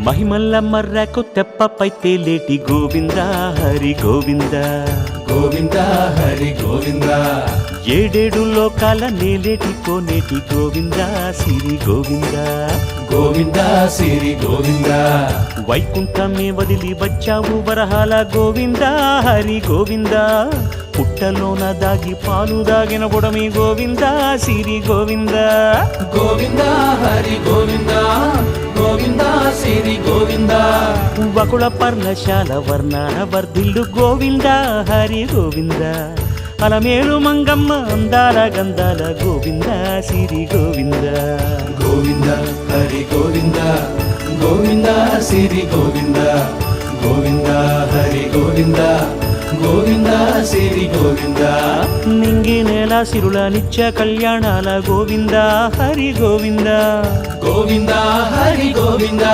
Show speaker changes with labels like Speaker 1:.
Speaker 1: మహిమల్ల మర్రకు తెప్పపై తేలేటి గోవింద హరి గోవింద
Speaker 2: గోవింద హరి గోవింద
Speaker 1: ఏడేడు లోకాల నేలేటి కోనేటి గోవింద సిరి గోవింద
Speaker 2: గోవింద సిరి గోవింద
Speaker 1: వైకుంఠమే వదిలి వచ్చావు వరహాల గోవింద హరి గోవింద పుట్టలోన దాగి పాలు దాగిన బుడమి గోవింద సిరి గోవింద
Speaker 2: గోవింద హరి గోవింద గోవింద సిరి గోవింద
Speaker 1: వకుళ పర్ణశాల వర్ణాల వర్ధిల్లు గోవింద హరి గోవింద అలమేలు మంగమ్మ అందాల గంధాల గోవింద సిరి గోవింద
Speaker 2: గోవింద హరి గోవింద గోవింద సిరి గోవింద గోవింద హరి గోవింద గోవింద సిరి గోవింద
Speaker 1: నింగి నేల సిరుల నిత్య కళ్యాణాల గోవింద హరి గోవింద
Speaker 2: గోవింద హరి గోవింద